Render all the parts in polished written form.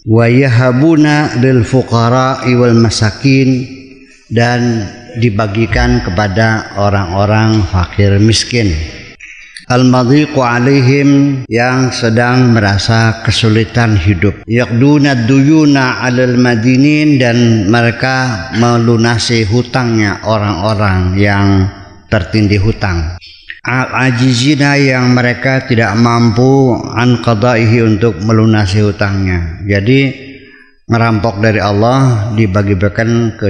wa yahabuna lil fuqara wal masakin, dan dibagikan kepada orang-orang fakir miskin. Al-madhiqu alaihim, yang sedang merasa kesulitan hidup. Yaqduna duyuna 'alal madinin, dan mereka melunasi hutangnya orang-orang yang tertindih hutang. Al-ajizina, yang mereka tidak mampu an qadaihi, untuk melunasi hutangnya. Jadi ngerampok dari Allah dibagi-bagikan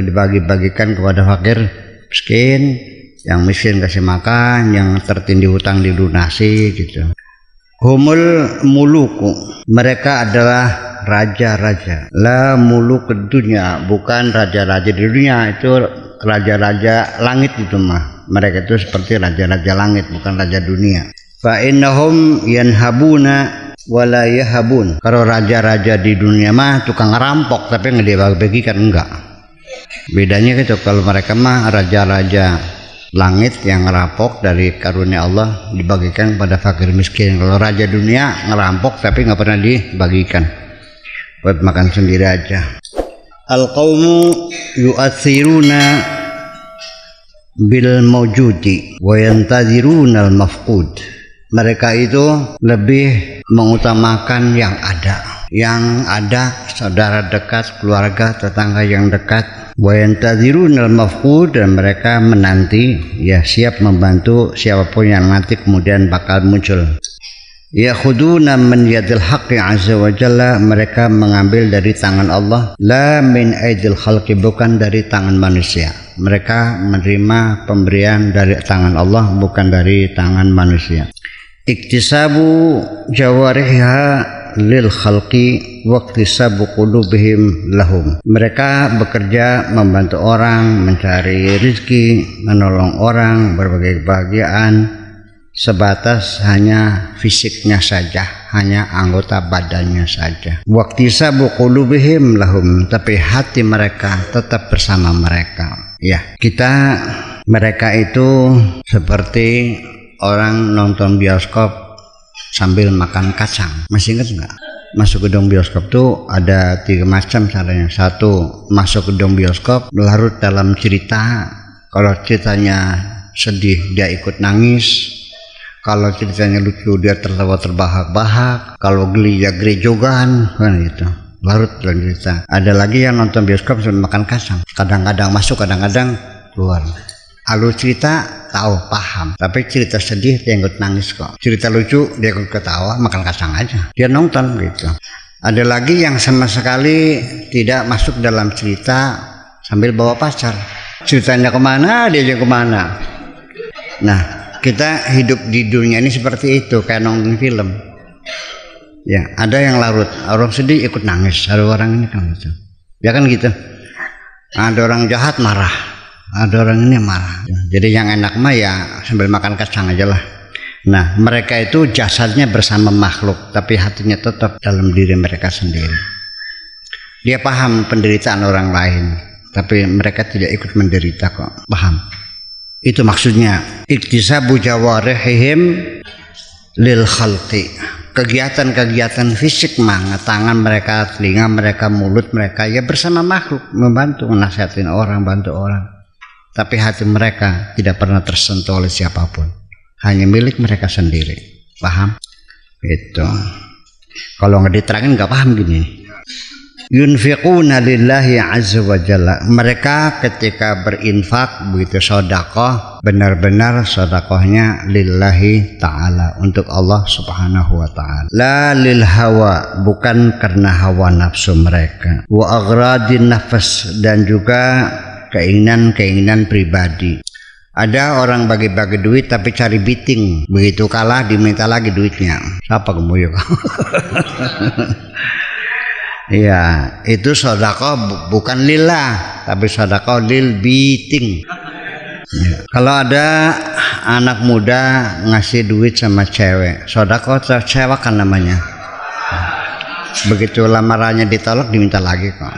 kepada fakir miskin, yang miskin kasih makan, yang tertindih hutang dilunasi gitu. Humul muluku, mereka adalah raja-raja. La muluk dunia, bukan raja-raja di dunia, itu raja-raja langit itu mah. Mereka itu seperti raja-raja langit, bukan raja dunia. Fa innahum yanhabuna wala yahabun. Kalau raja-raja di dunia mah tukang ngerampok tapi nggak dibagi-bagikan, enggak. Bedanya gitu, kalau mereka mah raja-raja langit yang ngerampok dari karunia Allah dibagikan pada fakir miskin. Kalau raja dunia ngerampok tapi nggak pernah dibagikan, buat makan sendiri aja. Al-qaumu yu'athiruna bil mawjudi wa yantaziruna al mafqud. Mereka itu lebih mengutamakan yang ada, saudara dekat, keluarga, tetangga yang dekat. Wa yantaziruna al mafqud, dan mereka menanti, ya siap membantu siapapun yang nanti kemudian bakal muncul. Yakhuduna min yadil haqqi azza wa jalla, mereka mengambil dari tangan Allah, la min aidil khalqi, bukan dari tangan manusia. Mereka menerima pemberian dari tangan Allah, bukan dari tangan manusia. Iktisabu jawariha lil khalqi waqtisabu qulubihim lahum. Mereka bekerja membantu orang, mencari rezeki, menolong orang, berbagai kebahagiaan, sebatas hanya fisiknya saja, hanya anggota badannya saja. Waqtisabu qulubihim lahum, tapi hati mereka tetap bersama mereka. Ya, mereka itu seperti orang nonton bioskop sambil makan kacang. Masih ingat nggak? Masuk gedung bioskop tuh ada 3 macam caranya. Satu, masuk gedung bioskop larut dalam cerita. Kalau ceritanya sedih dia ikut nangis, kalau ceritanya lucu dia tertawa terbahak-bahak, kalau geli ya gerejogan, kan gitu. Larut dalam cerita. Ada lagi yang nonton bioskop sambil makan kacang. Kadang-kadang masuk, kadang-kadang keluar. Alur cerita tahu, paham, tapi cerita sedih dia ikut nangis kok. Cerita lucu dia ikut ketawa, makan kacang aja. Dia nonton gitu. Ada lagi yang sama sekali tidak masuk dalam cerita sambil bawa pacar. Ceritanya kemana, dia aja kemana. Nah, kita hidup di dunia ini seperti itu, kayak nonton film. Ya, ada yang larut, orang sedih ikut nangis. Ada orang ini kan gitu. Ya kan gitu. Ada orang jahat marah. Ada orang ini marah. Jadi yang enak mah ya sambil makan kacang aja lah. Nah, mereka itu jasadnya bersama makhluk, tapi hatinya tetap dalam diri mereka sendiri. Dia paham penderitaan orang lain, tapi mereka tidak ikut menderita kok. Paham? Itu maksudnya iktisabu jawarihim lil khalqi. Kegiatan-kegiatan fisik mah, tangan mereka, telinga mereka, mulut mereka ya bersama makhluk, membantu, menasihatin orang, bantu orang. Tapi hati mereka tidak pernah tersentuh oleh siapapun, hanya milik mereka sendiri. Paham? Itu. Kalau nggak diterangin nggak paham gini. Yunfiquna lillahi azza wa jalla. Mereka ketika berinfak, begitu sedekah, benar-benar sedekahnya lillahi ta'ala, untuk Allah subhanahu wa ta'ala. La lil hawa, bukan karena hawa nafsu mereka. Wa aghradin nafas, dan juga keinginan-keinginan pribadi. Ada orang bagi-bagi duit tapi cari biting, begitu kalah diminta lagi duitnya. Siapa kemuyu? Ya, itu sedekah bukan lillah, tapi sedekah lil biting. Ya. Kalau ada anak muda ngasih duit sama cewek, sedekah cewek kan namanya. Begitu lamarannya ditolak diminta lagi kok.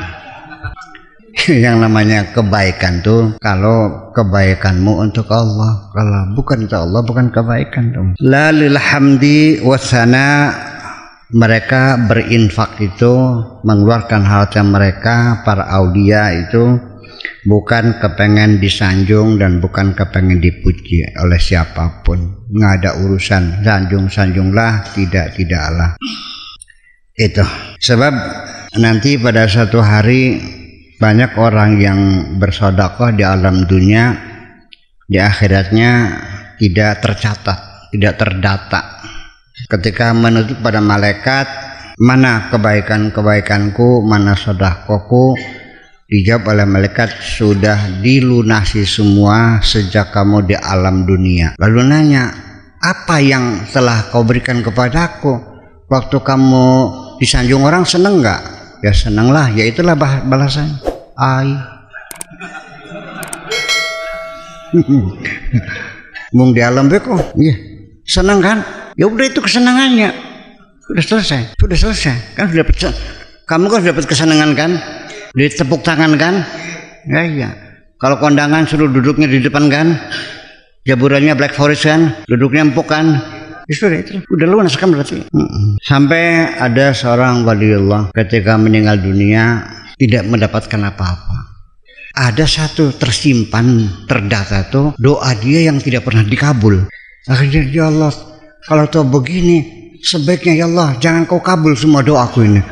Yang namanya kebaikan tuh kalau kebaikanmu untuk Allah, kalau bukan untuk Allah bukan kebaikan tuh. La lil hamdi wasana mereka berinfak itu, mengeluarkan harta mereka, para aulia itu bukan kepengen disanjung dan bukan kepengen dipuji oleh siapapun. Nggak ada urusan sanjung-sanjunglah, tidaklah. Itu sebab nanti pada suatu hari banyak orang yang bersedekah di alam dunia, di akhiratnya tidak tercatat, tidak terdata. Ketika menuntut pada malaikat, mana kebaikan-kebaikanku, mana sedekahku, dijawab oleh malaikat, sudah dilunasi semua sejak kamu di alam dunia. Lalu nanya, apa yang telah kau berikan kepadaku? Waktu kamu disanjung orang seneng nggak? Ya senenglah, ya itulah balasan. Mung di alam beko, iya seneng kan? Ya udah itu kesenangannya, sudah selesai kan, sudah dapat, kamu kan sudah dapat kesenangan kan, ditepuk tangan kan, ya iya. Kalau kondangan suruh duduknya di depan kan, jaburannya Black Forest kan, duduknya empuk kan, sudah itu, udah lunas kan berarti. Sampai ada seorang waliullah ketika meninggal dunia tidak mendapatkan apa-apa. Ada satu tersimpan, terdata tuh doa dia yang tidak pernah dikabul. Akhirnya, ya Allah, kalau tuh begini, sebaiknya ya Allah jangan kau kabul semua doaku ini.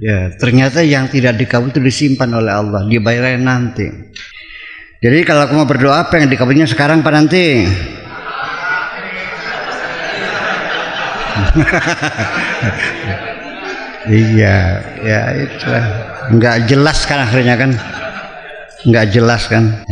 Ya, ternyata yang tidak dikabul itu disimpan oleh Allah, dibayarnya nanti. Jadi kalau aku mau berdoa, apa yang dikabulnya sekarang apa nanti? Iya, ya itu nggak jelas kan akhirnya kan, nggak jelas kan.